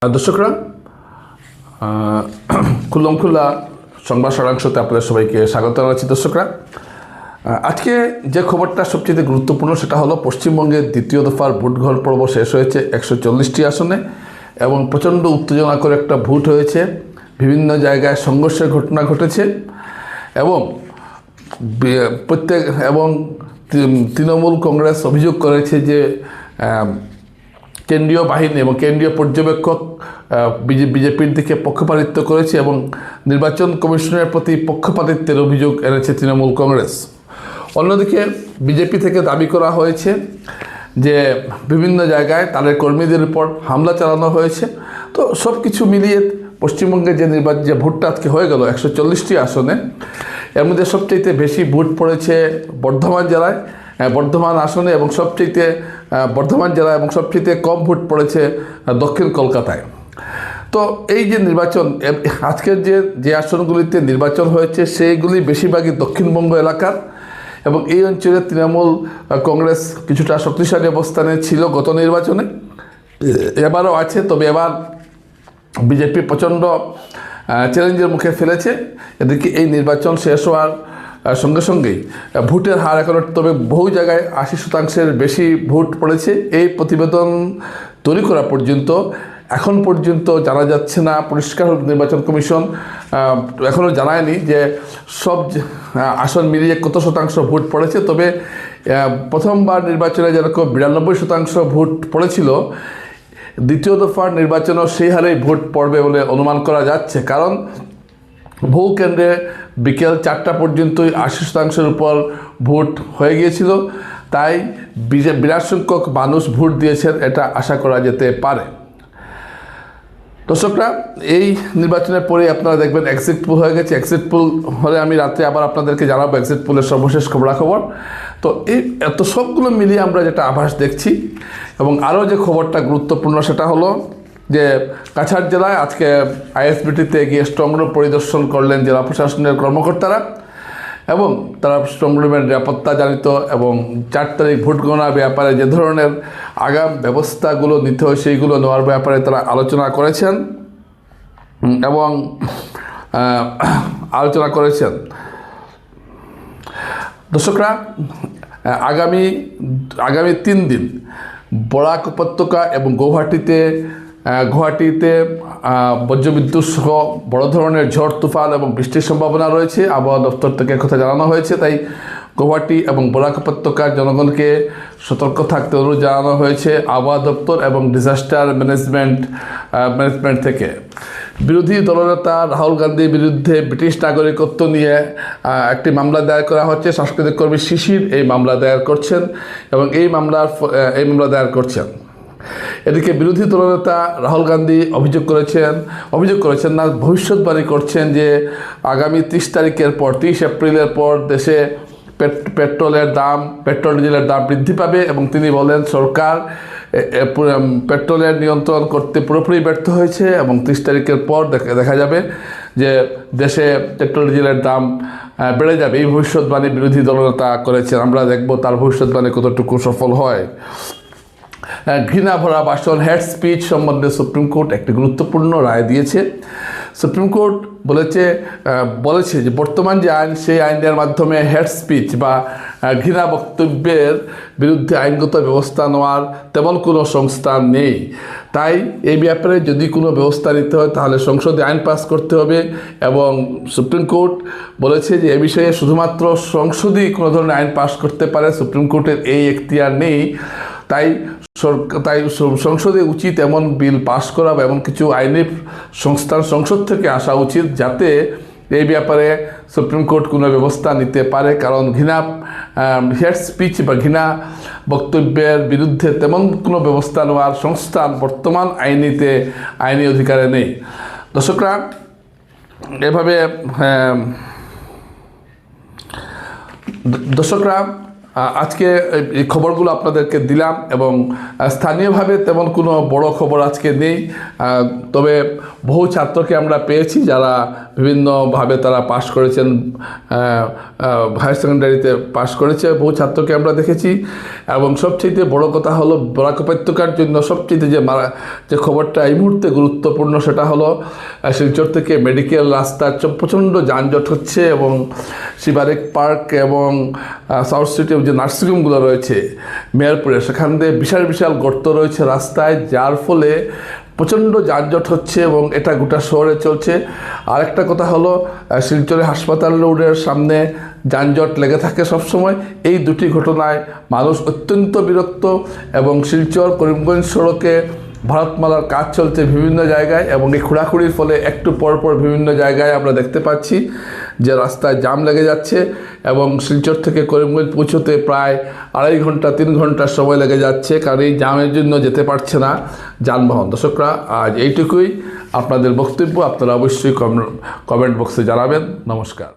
দর্শকরা খুল্লমখুল্লা সংবাদ সারাংশতে আপনাদের সবাইকে স্বাগত জানাচ্ছি। দর্শকরা, আজকে যে খবরটা সবচেয়ে গুরুত্বপূর্ণ সেটা হলো পশ্চিমবঙ্গের দ্বিতীয় দফার ভোট গ্রহণ পর্ব শেষ হয়েছে 140টি আসনে এবং প্রচণ্ড উত্তেজনাকর একটা ভোট হয়েছে। বিভিন্ন জায়গায় সংঘর্ষের ঘটনা ঘটেছে এবং তৃণমূল কংগ্রেস অভিযোগ করেছে যে কেন্দ্রীয় বাহিনী এবং কেন্দ্রীয় পর্যবেক্ষক বিজেপির দিকে পক্ষপাতিত্ব করেছে এবং নির্বাচন কমিশনের প্রতি পক্ষপাতিত্বের অভিযোগ এনেছে তৃণমূল কংগ্রেস। অন্যদিকে বিজেপি থেকে দাবি করা হয়েছে যে বিভিন্ন জায়গায় তাদের কর্মীদের উপর হামলা চালানো হয়েছে। তো সব কিছু মিলিয়ে পশ্চিমবঙ্গে যে ভোটটা আজকে হয়ে গেল 140টি আসনে, এর মধ্যে সবচেয়ে বেশি ভোট পড়েছে বর্ধমান আসনে এবং বর্ধমান জেলায় এবং সবচেয়ে কম ভোট পড়েছে দক্ষিণ কলকাতায়। তো এই যে নির্বাচন, আজকের যে আসনগুলিতে নির্বাচন হয়েছে সেইগুলি বেশিরভাগই দক্ষিণবঙ্গ এলাকার এবং এই অঞ্চলে তৃণমূল কংগ্রেস কিছুটা শক্তিশালী অবস্থানে ছিল গত নির্বাচনে, এবারও আছে। তবে এবার বিজেপি প্রচণ্ড চ্যালেঞ্জের মুখে ফেলেছে। এদিকে এই নির্বাচন শেষ হওয়ার সঙ্গে সঙ্গেই ভোটের হার এখন, তবে বহু জায়গায় 80% বেশি ভোট পড়েছে। এই প্রতিবেদন তৈরি করা পর্যন্ত এখন পর্যন্ত জানা যাচ্ছে না, পরিষ্কার নির্বাচন কমিশন এখনও জানায়নি যে সব আসন মিলিয়ে কত শতাংশ ভোট পড়েছে। তবে প্রথমবার নির্বাচনে যেরকম 92% ভোট পড়েছিল, দ্বিতীয় দফার নির্বাচনও সেই হারেই ভোট পড়বে বলে অনুমান করা যাচ্ছে। কারণ বহু কেন্দ্রে বিকেল 4টা পর্যন্তই 80%-এর উপর ভোট হয়ে গিয়েছিল। তাই বিরাট সংখ্যক মানুষ ভোট দিয়েছেন, এটা আশা করা যেতে পারে। দর্শকরা, এই নির্বাচনের পরে আপনারা দেখবেন এক্সিট পোল হয়ে গেছে। এক্সিট পোল হলে আমি রাত্রে আবার আপনাদেরকে জানাবো এক্সিট পোলের সর্বশেষ খবরাখবর। তো এত সবগুলো মিলিয়ে আমরা যেটা আভাস দেখছি এবং আরও যে খবরটা গুরুত্বপূর্ণ সেটা হলো যে কাছাড় জেলায় আজকে আইএসবিটিতে গিয়ে স্ট্রংরুম পরিদর্শন করলেন জেলা প্রশাসনের কর্মকর্তারা এবং তারা স্ট্রংরুমের নিরাপত্তাজনিত এবং 4 তারিখ ভোট গণনার ব্যাপারে যে ধরনের আগাম ব্যবস্থাগুলো নিতে হয় সেইগুলো নেওয়ার ব্যাপারে তারা আলোচনা করেছেন। দর্শকরা, আগামী 3 দিন বরাক উপত্যকা এবং গুয়াহাটিতে বজ্রবিদ্যুৎ সহ বড় ধরনের ঝড় তুফান এবং বৃষ্টির সম্ভাবনা রয়েছে। আবহাওয়া দপ্তর থেকে কথা জানানো হয়েছে। তাই গুয়াহাটি এবং বরাক উপত্যকার জনগণকে সতর্ক থাকতে অনুরোধ জানানো হয়েছে আবহাওয়া দপ্তর এবং ডিজাস্টার ম্যানেজমেন্ট থেকে। বিরোধী দলনেতা রাহুল গান্ধীর বিরুদ্ধে ব্রিটিশ নাগরিকত্ব নিয়ে একটি মামলা দায়ের করা হচ্ছে। সাংস্কৃতিক কর্মী শিশির এই মামলা দায়ের করছেন এবং এই মামলা দায়ের করছেন। এদিকে বিরোধী দলনেতা রাহুল গান্ধী অভিযোগ করেছেন না, ভবিষ্যৎবাণী করছেন যে আগামী 30 এপ্রিলের পর দেশে পেট্রোল ডিজেলের দাম বৃদ্ধি পাবে এবং তিনি বলেন সরকার পেট্রোলের নিয়ন্ত্রণ করতে পুরোপুরি ব্যর্থ হয়েছে এবং 30 তারিখের পর দেখা যাবে যে দেশে পেট্রোল ডিজেলের দাম বেড়ে যাবে। এই ভবিষ্যৎবাণী বিরোধী দলনেতা করেছেন। আমরা দেখব তার ভবিষ্যৎবাণী কতটুকু সফল হয়। ঘৃণা ভরা ভাষণ, হেড স্পিচ সম্বন্ধে সুপ্রিম কোর্ট একটি গুরুত্বপূর্ণ রায় দিয়েছে। সুপ্রিম কোর্ট বলেছে যে বর্তমান যে আইন, সেই আইনের মাধ্যমে হেড স্পিচ বা ঘৃণা বক্তব্যের বিরুদ্ধে আইনগত ব্যবস্থা নেওয়ার তেমন কোনো সংস্থা নেই। তাই এই ব্যাপারে যদি কোনো ব্যবস্থা নিতে হয় তাহলে সংসদে আইন পাস করতে হবে এবং সুপ্রিম কোর্ট বলেছে যে এ বিষয়ে শুধুমাত্র সংসদই কোনো ধরনের আইন পাস করতে পারে, সুপ্রিম কোর্টের এই এখতিয়ার নেই। তাই সংসদে উচিত এমন বিল পাস করা বা এমন কিছু আইনি সংস্থার সংসদ থেকে আসা উচিত যাতে এই ব্যাপারে সুপ্রিম কোর্ট কোনো ব্যবস্থা নিতে পারে। কারণ হেড স্পিচ বা ঘৃণা বক্তব্যের বিরুদ্ধে তেমন কোনো ব্যবস্থা নেওয়ার সংস্থান বর্তমান আইনি অধিকারে নেই। দর্শকরা, আজকে এই খবরগুলো আপনাদেরকে দিলাম এবং স্থানীয়ভাবে তেমন কোনো বড় খবর আজকে নেই, তবে বহু ছাত্রকে আমরা পেয়েছি যারা বিভিন্নভাবে তারা পাশ করেছেন, হায়ার সেকেন্ডারিতে পাশ করেছে, বহু ছাত্রকে আমরা দেখেছি। এবং সবচেয়ে বড় কথা হলো বরাক উপত্যকার জন্য সবচেয়ে যে খবরটা এই মুহূর্তে গুরুত্বপূর্ণ সেটা হলো শিলচর থেকে মেডিকেল রাস্তার প্রচণ্ড যানজট হচ্ছে এবং শিবারেক পার্ক এবং সাউথ সিটি যে নার্সিংহোমগুলো রয়েছে মেয়রপুরে, সেখান দিয়ে বিশাল বিশাল গর্ত রয়েছে রাস্তায়, যার ফলে প্রচণ্ড যানজট হচ্ছে এবং এটা গোটা শহরে চলছে। আরেকটা কথা হলো শিলচরে হাসপাতাল রোডের সামনে যানজট লেগে থাকে সবসময়। এই দুটি ঘটনায় মানুষ অত্যন্ত বিরক্ত এবং শিলচর করিমগঞ্জ সড়কে ভারতমালার কাজ চলছে বিভিন্ন জায়গায় এবং এই খোঁড়াখুড়ির ফলে একটু পরপর বিভিন্ন জায়গায় আমরা দেখতে পাচ্ছি যে রাস্তায় জাম লেগে যাচ্ছে এবং শিলচর থেকে করিমগঞ্জ পৌঁছতে প্রায় 2.5 ঘন্টা 3 ঘন্টা সময় লেগে যাচ্ছে, কারণ এই জামের জন্য যেতে পারছে না যানবাহন। দর্শকরা, আজ এইটুকুই। আপনাদের বক্তব্য আপনারা অবশ্যই কমেন্ট বক্সে জানাবেন। নমস্কার।